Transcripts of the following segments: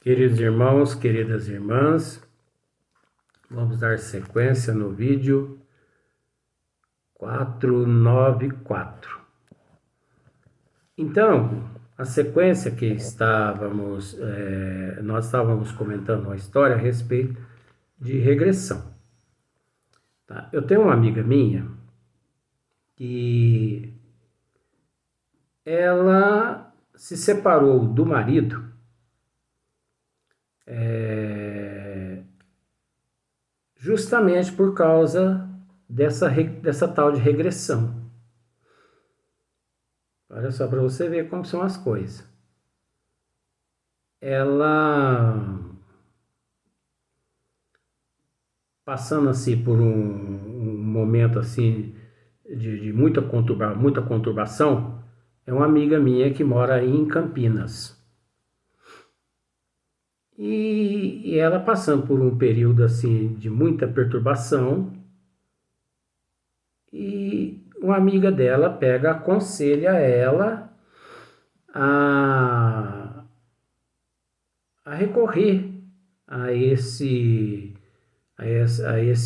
Queridos irmãos, queridas irmãs, vamos dar sequência no vídeo 494. Então, a sequência que nós estávamos comentando uma história a respeito de regressão. Tá? Eu tenho uma amiga minha que ela se separou do marido justamente por causa dessa tal de regressão. Olha só para você ver como são as coisas. Ela, passando assim por um momento assim de muita conturbação, é uma amiga minha que mora aí em Campinas. E ela passando por um período assim de muita perturbação, e uma amiga dela aconselha ela a recorrer a esse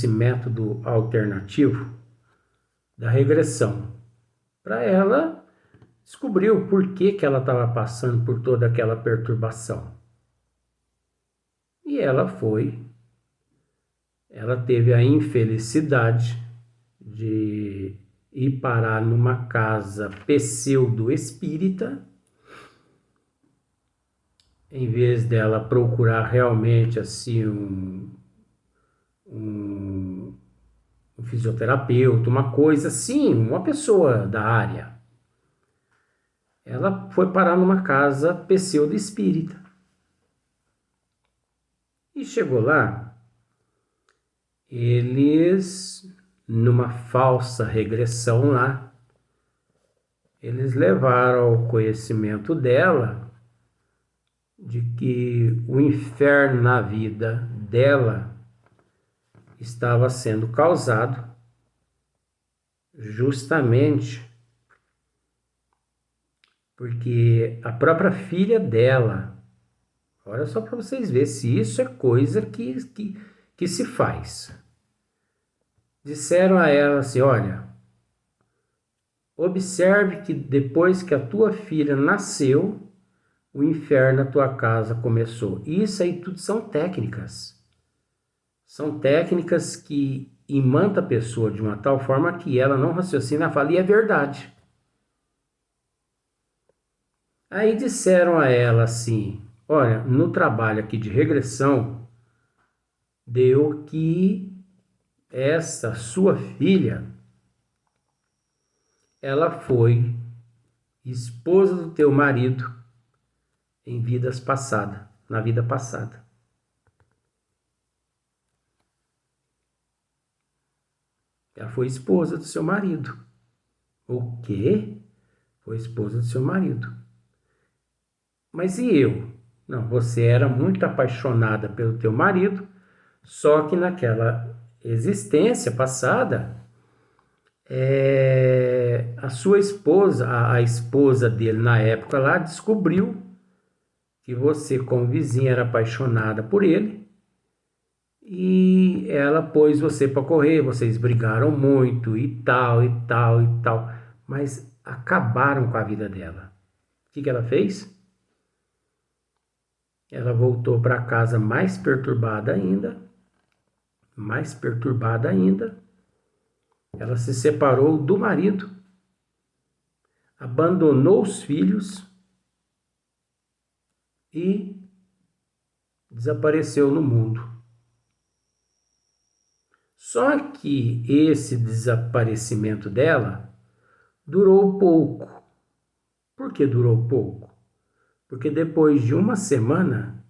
método alternativo da regressão, para ela descobrir o porquê que ela estava passando por toda aquela perturbação. E ela teve a infelicidade de ir parar numa casa pseudo-espírita, em vez dela procurar realmente assim um fisioterapeuta, uma coisa assim, uma pessoa da área. Ela foi parar numa casa pseudo-espírita. E chegou lá, eles, numa falsa regressão lá, eles levaram ao conhecimento dela de que o inferno na vida dela estava sendo causado justamente porque a própria filha dela, olha só para vocês verem se isso é coisa que se faz. Disseram a ela assim: olha, observe que depois que a tua filha nasceu, o inferno na tua casa começou. Isso aí tudo são técnicas. São técnicas que imanta a pessoa de uma tal forma que ela não raciocina, fala, e é verdade. Aí disseram a ela assim: olha, no trabalho aqui de regressão, deu que essa sua filha, ela foi esposa do teu marido em vidas passadas, na vida passada. Ela foi esposa do seu marido. O quê? Foi esposa do seu marido. Mas e eu? Não, você era muito apaixonada pelo teu marido, só que naquela existência passada, a sua esposa, a esposa dele na época lá, descobriu que você, como vizinha, era apaixonada por ele, e ela pôs você para correr, vocês brigaram muito e tal, e tal, e tal, mas acabaram com a vida dela. O que ela fez? Ela voltou para casa mais perturbada ainda, ela se separou do marido, abandonou os filhos e desapareceu no mundo. Só que esse desaparecimento dela durou pouco. Por que durou pouco? Porque depois de uma semana,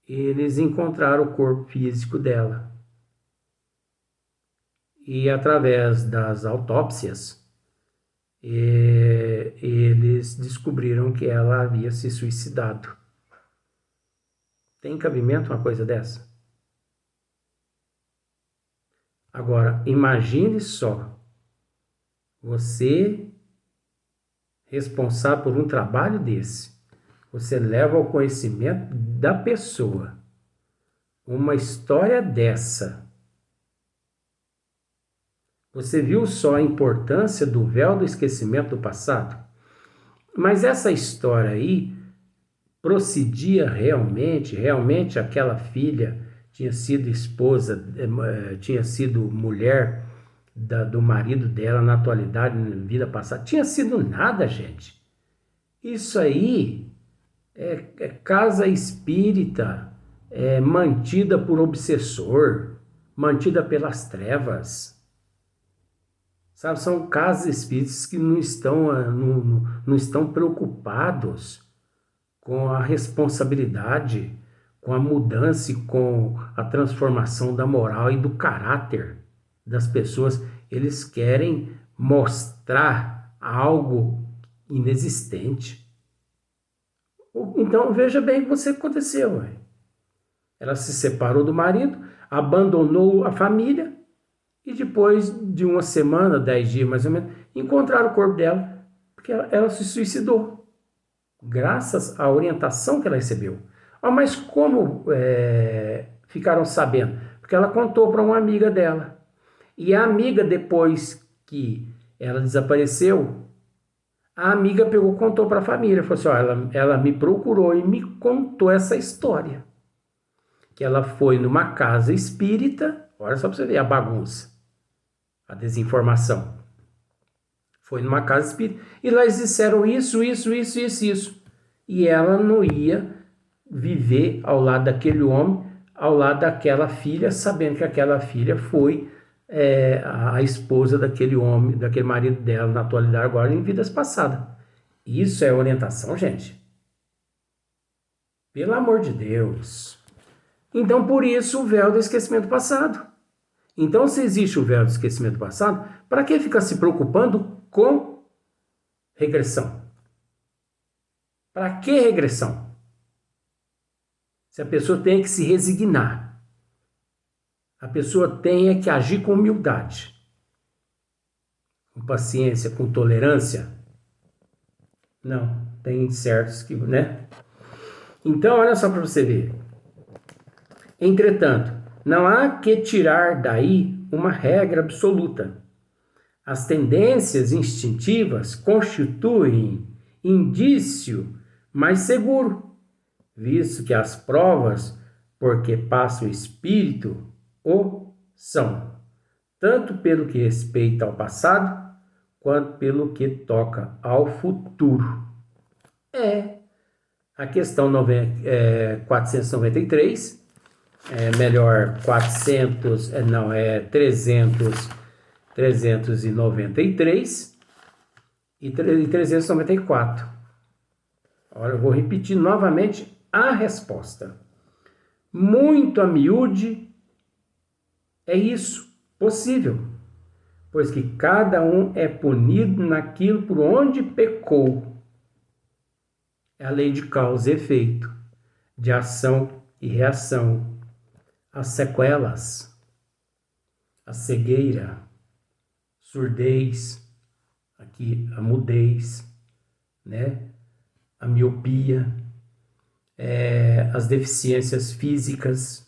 eles encontraram o corpo físico dela. E através das autópsias, eles descobriram que ela havia se suicidado. Tem cabimento uma coisa dessa? Agora, imagine só, você responsável por um trabalho desse, você leva ao conhecimento da pessoa uma história dessa, você viu só a importância do véu do esquecimento do passado? Mas essa história aí procedia realmente aquela filha tinha sido esposa, tinha sido mulher do marido dela na atualidade, na vida passada. Tinha sido nada, gente. Isso aí é casa espírita, mantida por obsessor, mantida pelas trevas. Sabe, são casas espíritas que não estão preocupados com a responsabilidade, com a mudança e com a transformação da moral e do caráter das pessoas. Eles querem mostrar algo inexistente. Então, veja bem o que você aconteceu. Ela se separou do marido, abandonou a família e depois de uma semana, 10 dias mais ou menos, encontraram o corpo dela, porque ela se suicidou. Graças à orientação que ela recebeu. Mas como ficaram sabendo? Porque ela contou para uma amiga dela. E a amiga, depois que ela desapareceu, a amiga contou para a família. Falou assim, ela me procurou e me contou essa história. Que ela foi numa casa espírita, olha só para você ver a bagunça, a desinformação. Foi numa casa espírita e lá eles disseram isso. E ela não ia viver ao lado daquele homem, ao lado daquela filha, sabendo que aquela filha foi a esposa daquele homem, daquele marido dela na atualidade agora em vidas passadas. Isso é orientação, gente? Pelo amor de Deus. Então, por isso, o véu do esquecimento passado. Então, se existe o véu do esquecimento passado, para que ficar se preocupando com regressão? Para que regressão? Se a pessoa tem que se resignar. A pessoa tem que agir com humildade. Com paciência, com tolerância. Não, tem certos que, né? Então, olha só para você ver. Entretanto, não há que tirar daí uma regra absoluta. As tendências instintivas constituem indício mais seguro, visto que as provas por que passa o espírito o são, tanto pelo que respeita ao passado, quanto pelo que toca ao futuro. A questão 493, melhor 393 e 394. Agora eu vou repetir novamente a resposta. Muito a miúde é isso, possível, pois que cada um é punido naquilo por onde pecou. É a lei de causa e efeito, de ação e reação, as sequelas, a cegueira, surdez, aqui a mudez, né? A miopia, as deficiências físicas,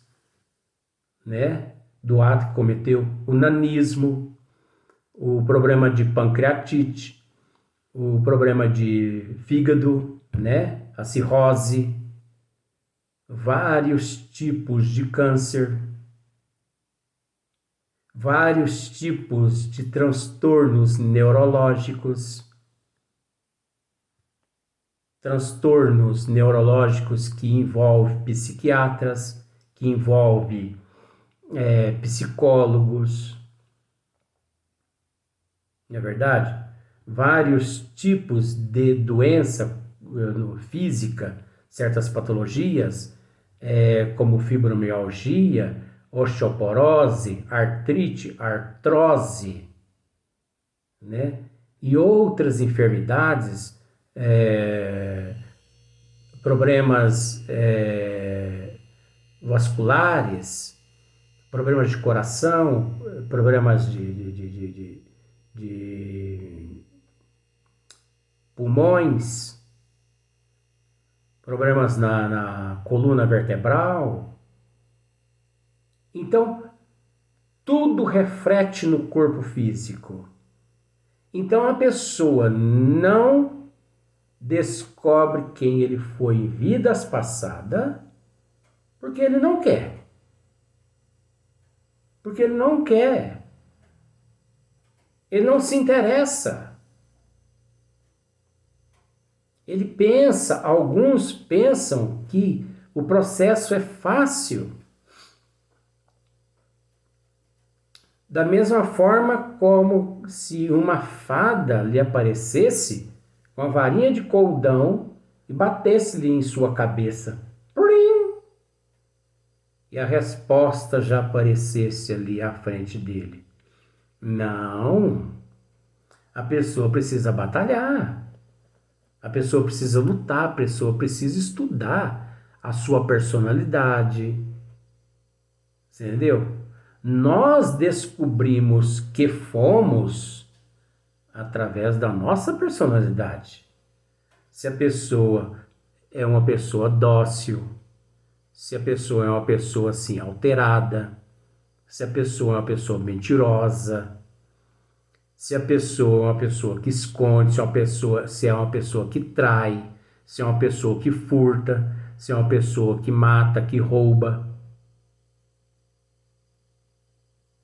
né? Do ato que cometeu, o nanismo, o problema de pancreatite, o problema de fígado, né? A cirrose, vários tipos de câncer, vários tipos de transtornos neurológicos, que envolvem psiquiatras, que envolvem psicólogos, não é verdade? Vários tipos de doença física, certas patologias, como fibromialgia, osteoporose, artrite, artrose, né? E outras enfermidades, problemas vasculares, problemas de coração, problemas de pulmões, problemas na coluna vertebral. Então, tudo reflete no corpo físico. Então, a pessoa não descobre quem ele foi em vidas passadas porque ele não quer. Porque ele não quer. Ele não se interessa. Ele pensa, alguns pensam que o processo é fácil. Da mesma forma como se uma fada lhe aparecesse com a varinha de coldão e batesse-lhe em sua cabeça. Plim! E a resposta já aparecesse ali à frente dele. Não. A pessoa precisa batalhar. A pessoa precisa lutar, a pessoa precisa estudar a sua personalidade. Você entendeu? Nós descobrimos que fomos através da nossa personalidade. Se a pessoa é uma pessoa dócil, se a pessoa é uma pessoa assim alterada, se a pessoa é uma pessoa mentirosa, se a pessoa é uma pessoa que esconde, se é uma pessoa que trai, se é uma pessoa que furta, se é uma pessoa que mata, que rouba.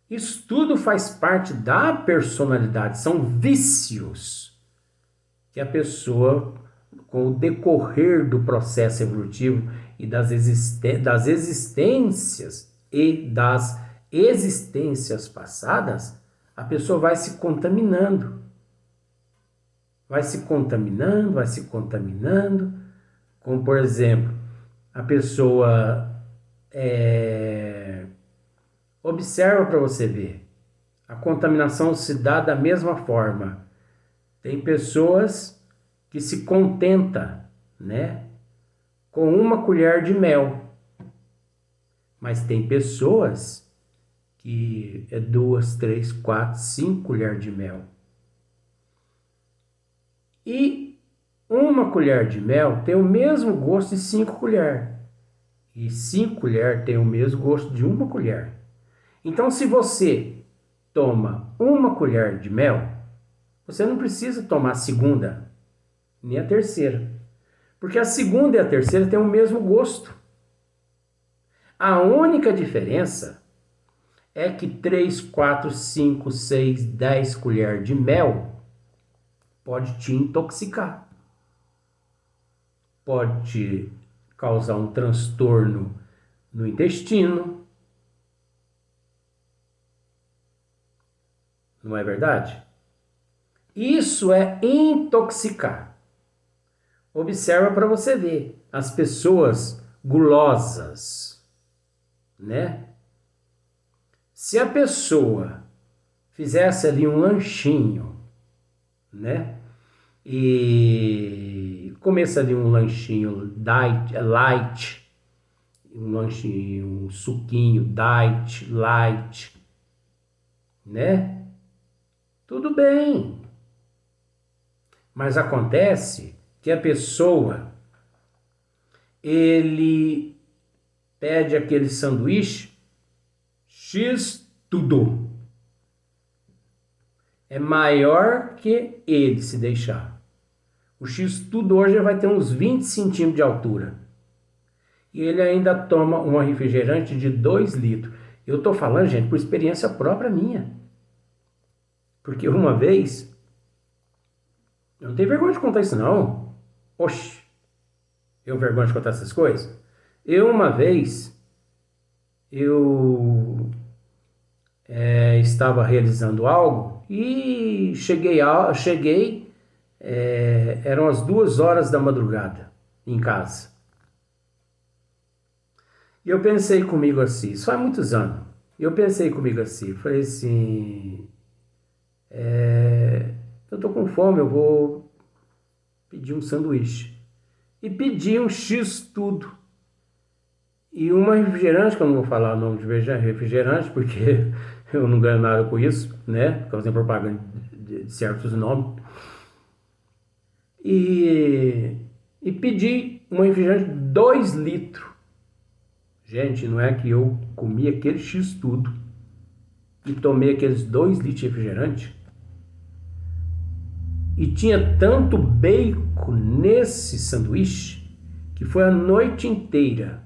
Isso tudo faz parte da personalidade, são vícios que a pessoa, com o decorrer do processo evolutivo e das existências e das existências passadas, a pessoa vai se contaminando. Vai se contaminando, vai se contaminando. Como, por exemplo, a pessoa observa para você ver. A contaminação se dá da mesma forma. Tem pessoas que se contentam, né, com uma colher de mel. Mas tem pessoas que é 2, 3, 4, 5 colheres de mel. E uma colher de mel tem o mesmo gosto de 5 colheres. E 5 colheres tem o mesmo gosto de uma colher. Então, se você toma uma colher de mel, você não precisa tomar a segunda, nem a terceira. Porque a segunda e a terceira têm o mesmo gosto. A única diferença é que 3, 4, 5, 6, 10 colheres de mel pode te intoxicar. Pode te causar um transtorno no intestino. Não é verdade? Isso é intoxicar. Observa para você ver. As pessoas gulosas, né? Se a pessoa fizesse ali um lanchinho, né? E comesse ali um lanchinho light, um lanchinho, um suquinho light, né? Tudo bem. Mas acontece que a pessoa, ele pede aquele sanduíche X tudo. É maior que ele se deixar. O X tudo hoje vai ter uns 20 centímetros de altura. E ele ainda toma um refrigerante de 2 litros. Eu estou falando, gente, por experiência própria minha. Porque uma vez, eu não tenho vergonha de contar isso não. Oxe, eu vergonha de contar essas coisas? Uma vez, eu estava realizando algo e eram as 2 horas da madrugada em casa. E eu pensei comigo assim, isso faz muitos anos, eu pensei comigo assim, falei assim, eu tô com fome, eu vou pedir um sanduíche. E pedi um X tudo. E uma refrigerante, que eu não vou falar o nome de refrigerante, porque eu não ganho nada com isso, né? Causando propaganda de certos nomes. E e pedi um refrigerante 2 litros. Gente, não é que eu comi aquele X tudo e tomei aqueles 2 litros de refrigerante? E tinha tanto bacon nesse sanduíche que foi a noite inteira.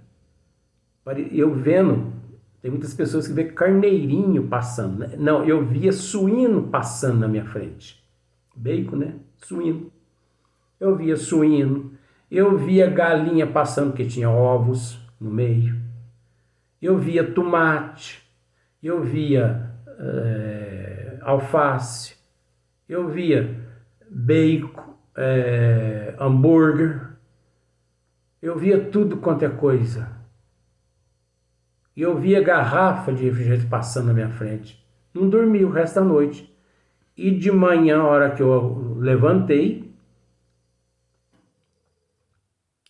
Eu vendo, tem muitas pessoas que vê carneirinho passando, né? Não, eu via suíno passando na minha frente. Bacon, né? Suíno. Eu via suíno. Eu via galinha passando que tinha ovos no meio. Eu via tomate. Eu via alface. Eu via bacon, hambúrguer. Eu via tudo quanto é coisa. E eu via garrafa de refrigerante passando na minha frente. Não dormi o resto da noite. E de manhã, a hora que eu levantei,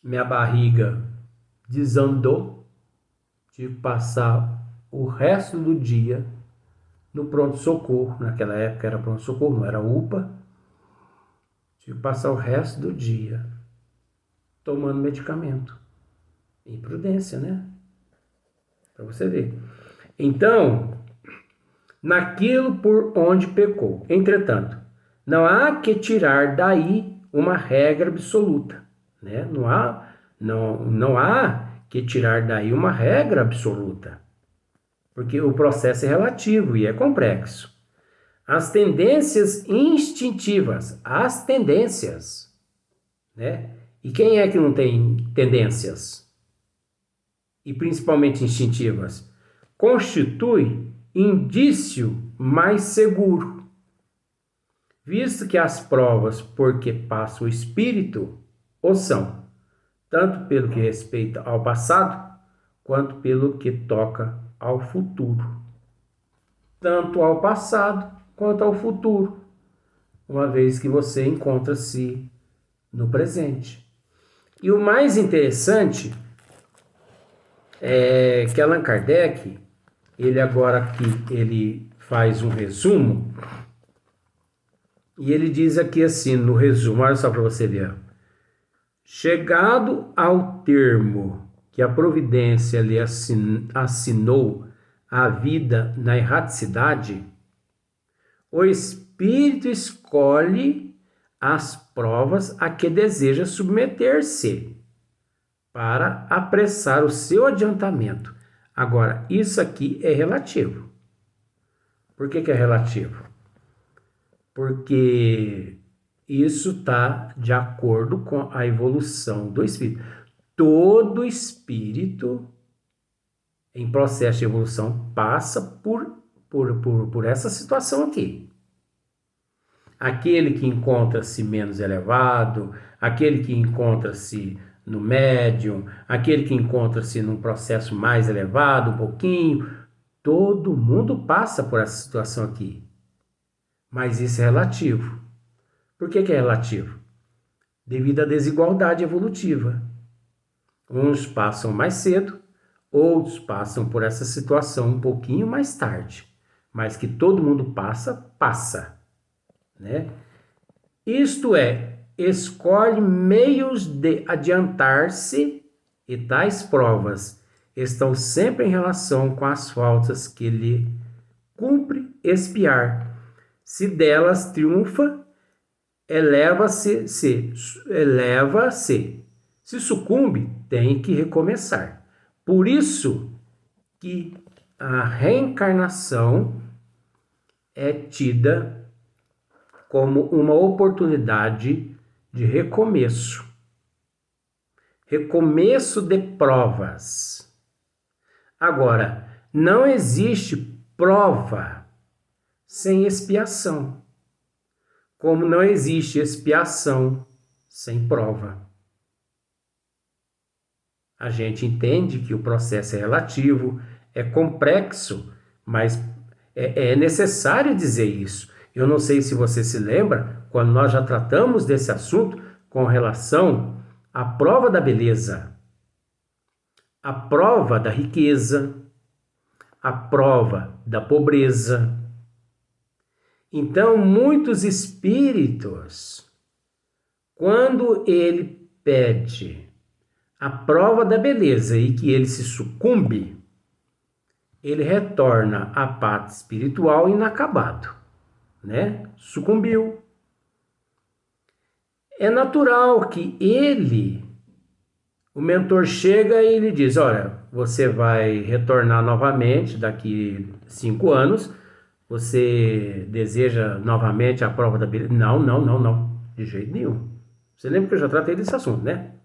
minha barriga desandou. Tive que passar o resto do dia no pronto-socorro. Naquela época era pronto-socorro, não era UPA. Tive que passar o resto do dia tomando medicamento. Imprudência, né? Para você ver. Então, naquilo por onde pecou. Entretanto, não há que tirar daí uma regra absoluta, né? Não há que tirar daí uma regra absoluta, porque o processo é relativo e é complexo. As tendências instintivas, as tendências, né? E quem é que não tem tendências? E principalmente instintivas, constitui indício mais seguro, visto que as provas por que passa o espírito o são, tanto pelo que respeita ao passado, quanto pelo que toca ao futuro. Tanto ao passado quanto ao futuro, uma vez que você encontra-se no presente. E o mais interessante é que Allan Kardec, ele agora aqui, ele faz um resumo, e ele diz aqui assim, no resumo, olha só para você ver. Chegado ao termo que a providência lhe assinou a vida na erraticidade, o espírito escolhe as provas a que deseja submeter-se para apressar o seu adiantamento. Agora, isso aqui é relativo. Por que é relativo? Porque isso está de acordo com a evolução do espírito. Todo espírito em processo de evolução passa por essa situação aqui. Aquele que encontra-se menos elevado, aquele que encontra-se no médium, aquele que encontra-se num processo mais elevado, um pouquinho, todo mundo passa por essa situação aqui. Mas isso é relativo. Por que é relativo? Devido à desigualdade evolutiva. Uns passam mais cedo, outros passam por essa situação um pouquinho mais tarde. Mas que todo mundo passa, né? Isto é, escolhe meios de adiantar-se e tais provas estão sempre em relação com as faltas que lhe cumpre expiar. Se delas triunfa, eleva-se. Se sucumbe, tem que recomeçar. Por isso que a reencarnação é tida como uma oportunidade de recomeço. Recomeço de provas. Agora, não existe prova sem expiação, como não existe expiação sem prova. A gente entende que o processo é relativo, é complexo, mas é necessário dizer isso. Eu não sei se você se lembra, quando nós já tratamos desse assunto com relação à prova da beleza, a prova da riqueza, a prova da pobreza. Então, muitos espíritos, quando ele pede a prova da beleza e que ele se sucumbe, ele retorna à parte espiritual inacabado, né? Sucumbiu. É natural que o mentor chega e ele diz, olha, você vai retornar novamente daqui 5 anos, você deseja novamente a prova da beleza? Não, não, não, não, de jeito nenhum. Você lembra que eu já tratei desse assunto, né?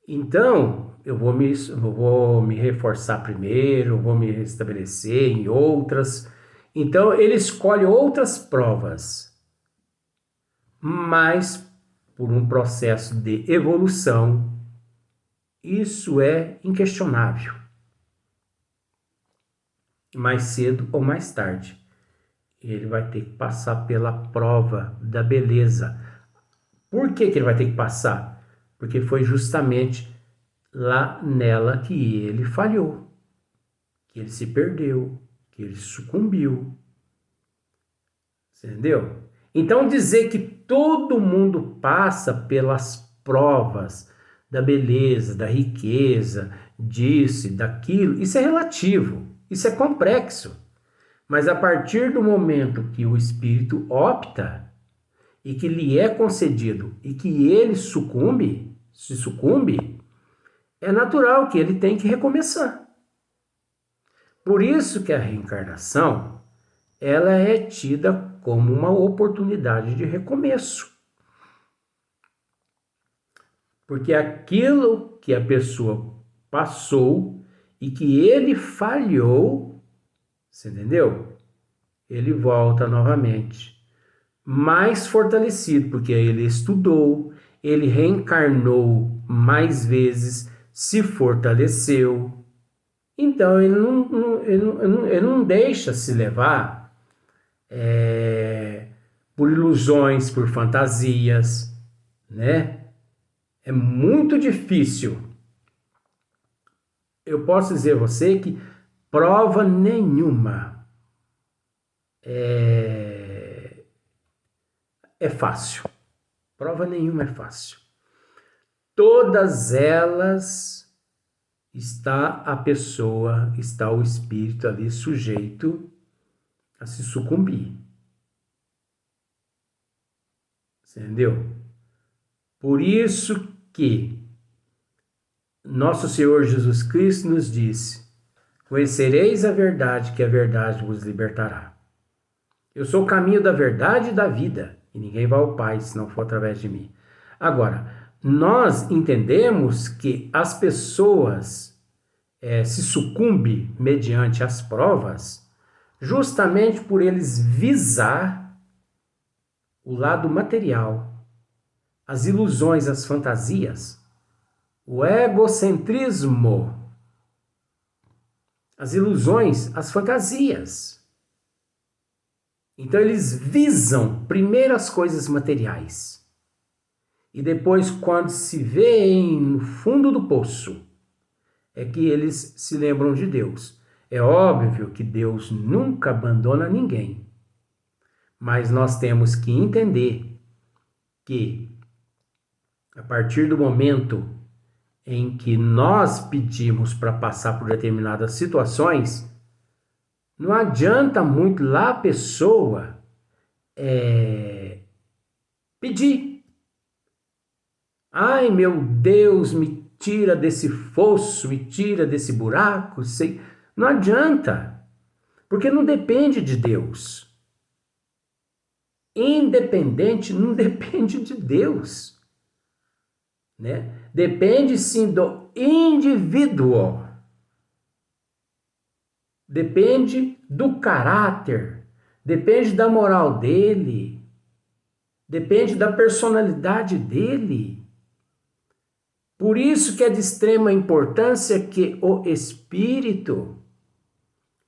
Então, eu vou me reforçar primeiro, vou me restabelecer em outras. Então, ele escolhe outras provas, mas por um processo de evolução, isso é inquestionável. Mais cedo ou mais tarde, ele vai ter que passar pela prova da beleza. Por que ele vai ter que passar? Porque foi justamente lá nela que ele falhou, que ele se perdeu, que ele sucumbiu. Entendeu? Então dizer que todo mundo passa pelas provas da beleza, da riqueza, disso e daquilo, isso é relativo, isso é complexo. Mas a partir do momento que o espírito opta e que lhe é concedido e que ele se sucumbe, é natural que ele tem que recomeçar. Por isso que a reencarnação, ela é tida como uma oportunidade de recomeço. Porque aquilo que a pessoa passou e que ele falhou, você entendeu? Ele volta novamente, mais fortalecido, porque ele estudou, ele reencarnou mais vezes, se fortaleceu. Então ele não deixa se levar por ilusões, por fantasias, né? É muito difícil. Eu posso dizer a você que prova nenhuma é fácil. Prova nenhuma é fácil. Todas elas está a pessoa, está o espírito ali sujeito a se sucumbir. Entendeu? Por isso que nosso Senhor Jesus Cristo nos disse: conhecereis a verdade, que a verdade vos libertará. Eu sou o caminho da verdade e da vida, e ninguém vai ao Pai se não for através de mim. Agora, nós entendemos que as pessoas se sucumbem mediante as provas, justamente por eles visar o lado material, as ilusões, as fantasias, o egocentrismo, as ilusões, as fantasias. Então eles visam primeiro as coisas materiais e depois, quando se vêem no fundo do poço, é que eles se lembram de Deus. É óbvio que Deus nunca abandona ninguém, mas nós temos que entender que a partir do momento em que nós pedimos para passar por determinadas situações, não adianta muito lá a pessoa pedir. Ai, meu Deus, me tira desse fosso, me tira desse buraco. Sei. Não adianta, porque não depende de Deus. Independente não depende de Deus, né? Depende sim do indivíduo. Depende do caráter, depende da moral dele, depende da personalidade dele. Por isso que é de extrema importância que o espírito,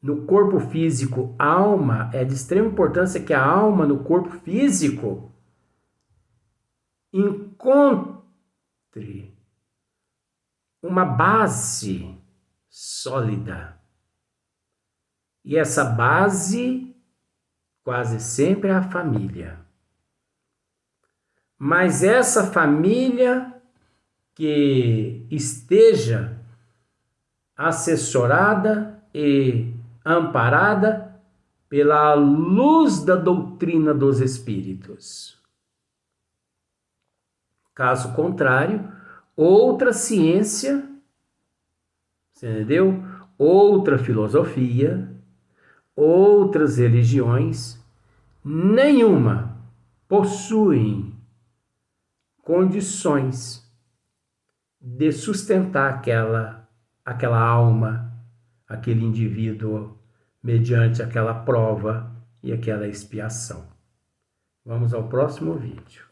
no corpo físico, alma, é de extrema importância que a alma no corpo físico encontre uma base sólida. E essa base quase sempre é a família. Mas essa família que esteja assessorada e amparada pela luz da doutrina dos espíritos. Caso contrário, outra ciência, entendeu? Outra filosofia, outras religiões, nenhuma possuem condições de sustentar aquela alma, aquele indivíduo, mediante aquela prova e aquela expiação. Vamos ao próximo vídeo.